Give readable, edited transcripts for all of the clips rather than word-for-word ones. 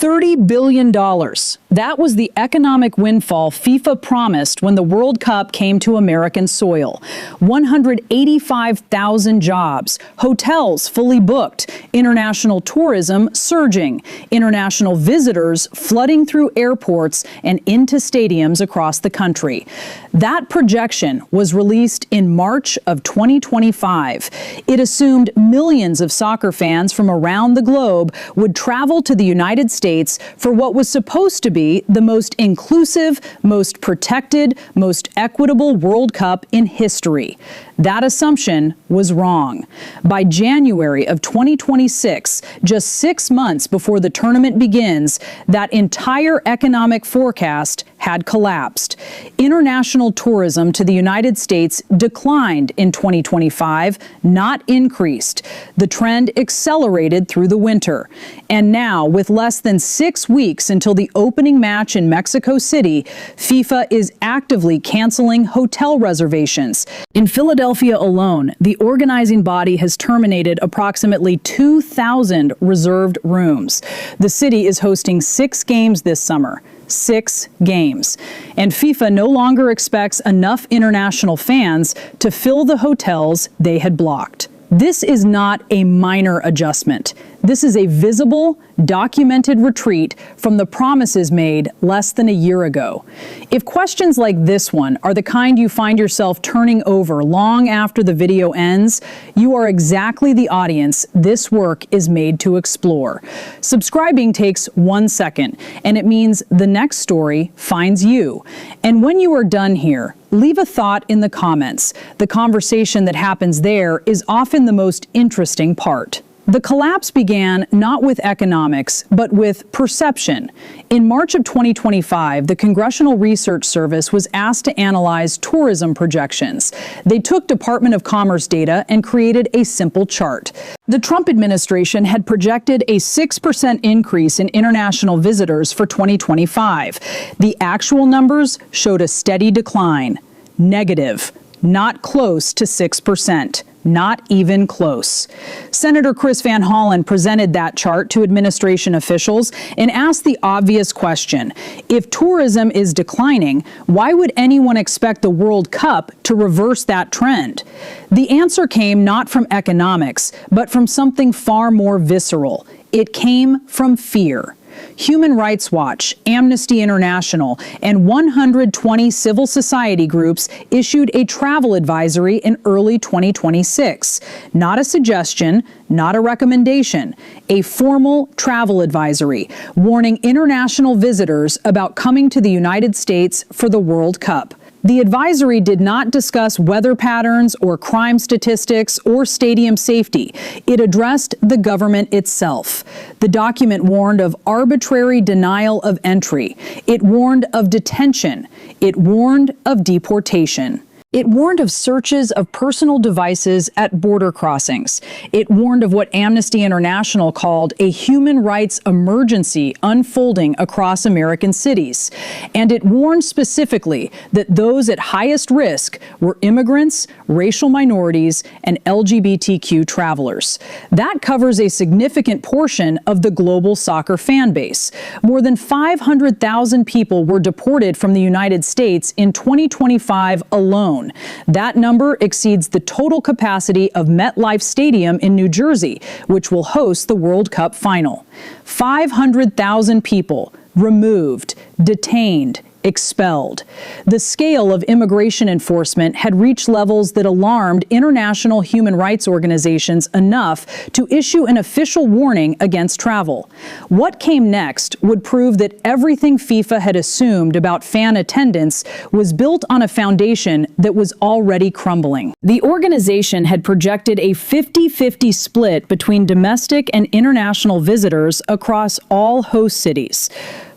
$30 billion. That was the economic windfall FIFA promised when the World Cup came to American soil. 185,000 jobs, hotels fully booked, international tourism surging, international visitors flooding through airports and into stadiums across the country. That projection was released in March of 2025. It assumed millions of soccer fans from around the globe would travel to the United States for what was supposed to be the most inclusive, most protected, most equitable World Cup in history. That assumption was wrong. By January of 2026, just 6 months before the tournament begins, that entire economic forecast had collapsed. International tourism to the United States declined in 2025, not increased. The trend accelerated through the winter. And now, with less than 6 weeks until the opening match in Mexico City, FIFA is actively canceling hotel reservations. In Philadelphia alone, the organizing body has terminated approximately 2,000 reserved rooms. The city is hosting 6 games this summer. 6 games. And FIFA no longer expects enough international fans to fill the hotels they had blocked. This is not a minor adjustment. This is a visible, documented retreat from the promises made less than a year ago. If questions like this one are the kind you find yourself turning over long after the video ends, you are exactly the audience this work is made to explore. Subscribing takes 1 second, and it means the next story finds you. And when you are done here, leave a thought in the comments. The conversation that happens there is often the most interesting part. The collapse began not with economics, but with perception. In March of 2025, the Congressional Research Service was asked to analyze tourism projections. They took Department of Commerce data and created a simple chart. The Trump administration had projected a 6% increase in international visitors for 2025. The actual numbers showed a steady decline. Negative, not close to 6%. Not even close. Senator Chris Van Hollen presented that chart to administration officials and asked the obvious question: if tourism is declining, why would anyone expect the World Cup to reverse that trend? The answer came not from economics, but from something far more visceral. It came from fear. Human Rights Watch, Amnesty International, and 120 civil society groups issued a travel advisory in early 2026. Not a suggestion, not a recommendation, a formal travel advisory warning international visitors about coming to the United States for the World Cup. The advisory did not discuss weather patterns or crime statistics or stadium safety. It addressed the government itself. The document warned of arbitrary denial of entry. It warned of detention. It warned of deportation. It warned of searches of personal devices at border crossings. It warned of what Amnesty International called a human rights emergency unfolding across American cities. And it warned specifically that those at highest risk were immigrants, racial minorities, and LGBTQ travelers. That covers a significant portion of the global soccer fan base. More than 500,000 people were deported from the United States in 2025 alone. That number exceeds the total capacity of MetLife Stadium in New Jersey, which will host the World Cup final. 500,000 people removed, detained, expelled. The scale of immigration enforcement had reached levels that alarmed international human rights organizations enough to issue an official warning against travel. What came next would prove that everything FIFA had assumed about fan attendance was built on a foundation that was already crumbling. The organization had projected a 50-50 split between domestic and international visitors across all host cities.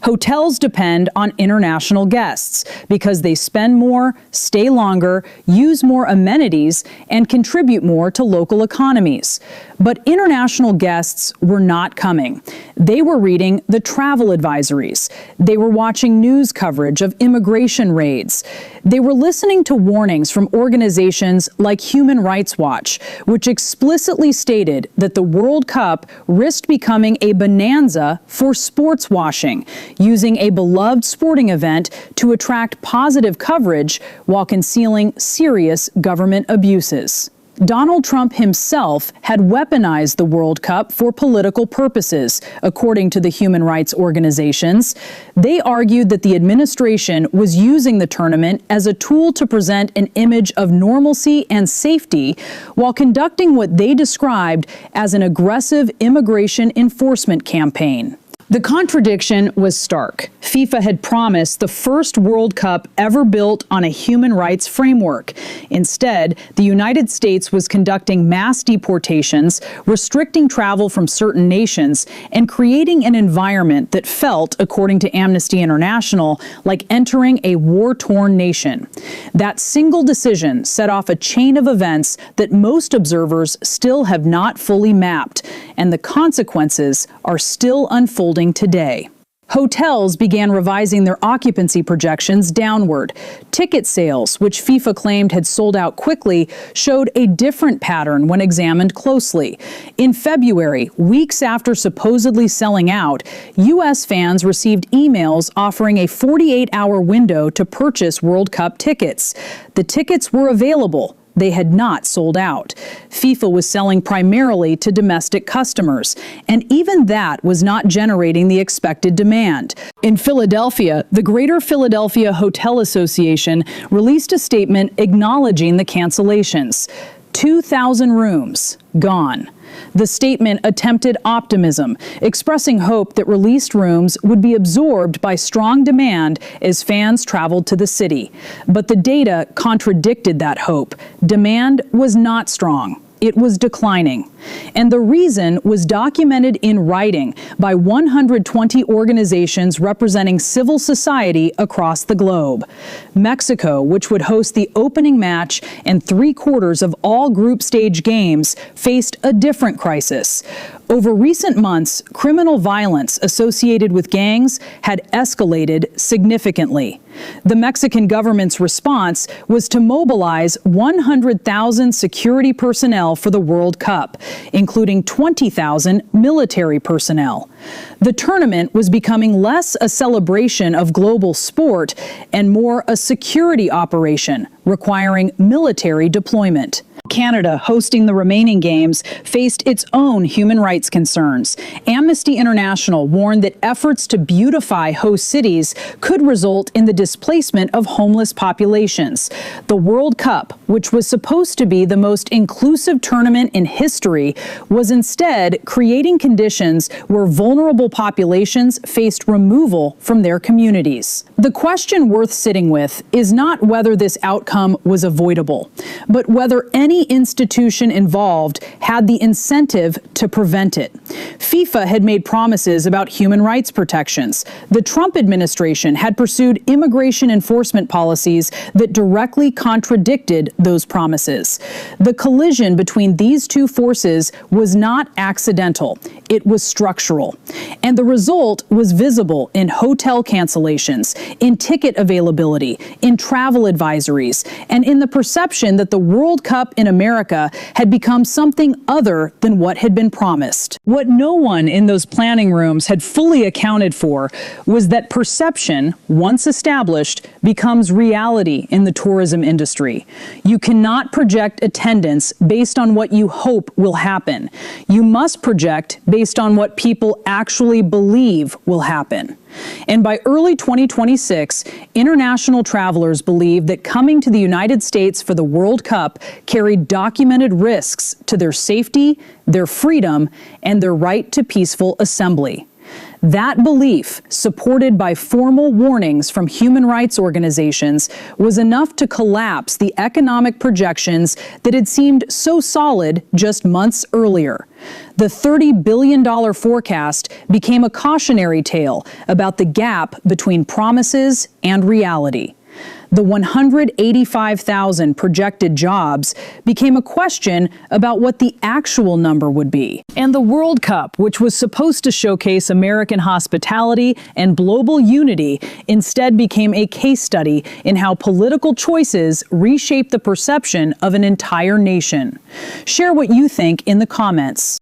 Hotels depend on international guests because they spend more, stay longer, use more amenities, and contribute more to local economies. But international guests were not coming. They were reading the travel advisories. They were watching news coverage of immigration raids. They were listening to warnings from organizations like Human Rights Watch, which explicitly stated that the World Cup risked becoming a bonanza for sports washing, using a beloved sporting event to attract positive coverage while concealing serious government abuses. Donald Trump himself had weaponized the World Cup for political purposes, according to the human rights organizations. They argued that the administration was using the tournament as a tool to present an image of normalcy and safety while conducting what they described as an aggressive immigration enforcement campaign. The contradiction was stark. FIFA had promised the first World Cup ever built on a human rights framework. Instead, the United States was conducting mass deportations, restricting travel from certain nations, and creating an environment that felt, according to Amnesty International, like entering a war-torn nation. That single decision set off a chain of events that most observers still have not fully mapped, and the consequences are still unfolding today. Hotels began revising their occupancy projections downward. Ticket sales, which FIFA claimed had sold out quickly, showed a different pattern when examined closely. In February, weeks after supposedly selling out, U.S. fans received emails offering a 48-hour window to purchase World Cup tickets. The tickets were available. They had not sold out. FIFA was selling primarily to domestic customers, and even that was not generating the expected demand. In Philadelphia, the Greater Philadelphia Hotel Association released a statement acknowledging the cancellations. 2,000 rooms gone. The statement attempted optimism, expressing hope that released rooms would be absorbed by strong demand as fans traveled to the city. But the data contradicted that hope. Demand was not strong. It was declining. And the reason was documented in writing by 120 organizations representing civil society across the globe. Mexico, which would host the opening match and 3/4 of all group stage games, faced a different crisis. Over recent months, criminal violence associated with gangs had escalated significantly. The Mexican government's response was to mobilize 100,000 security personnel for the World Cup, including 20,000 military personnel. The tournament was becoming less a celebration of global sport and more a security operation, requiring military deployment. Canada, hosting the remaining games, faced its own human rights concerns. Amnesty International warned that efforts to beautify host cities could result in the displacement of homeless populations. The World Cup, which was supposed to be the most inclusive tournament in history, was instead creating conditions where vulnerable populations faced removal from their communities. The question worth sitting with is not whether this outcome was avoidable, but whether any institution involved had the incentive to prevent it. FIFA had made promises about human rights protections. The Trump administration had pursued immigration enforcement policies that directly contradicted those promises. The collision between these two forces was not accidental. It was structural. And the result was visible in hotel cancellations, in ticket availability, in travel advisories, and in the perception that the World Cup in America had become something other than what had been promised. What no one in those planning rooms had fully accounted for was that perception, once established, becomes reality in the tourism industry. You cannot project attendance based on what you hope will happen. You must project based on what people actually believe will happen. And by early 2026, international travelers believed that coming to the United States for the World Cup carried documented risks to their safety, their freedom, and their right to peaceful assembly. That belief, supported by formal warnings from human rights organizations, was enough to collapse the economic projections that had seemed so solid just months earlier. The $30 billion forecast became a cautionary tale about the gap between promises and reality. The 185,000 projected jobs became a question about what the actual number would be. And the World Cup, which was supposed to showcase American hospitality and global unity, instead became a case study in how political choices reshape the perception of an entire nation. Share what you think in the comments.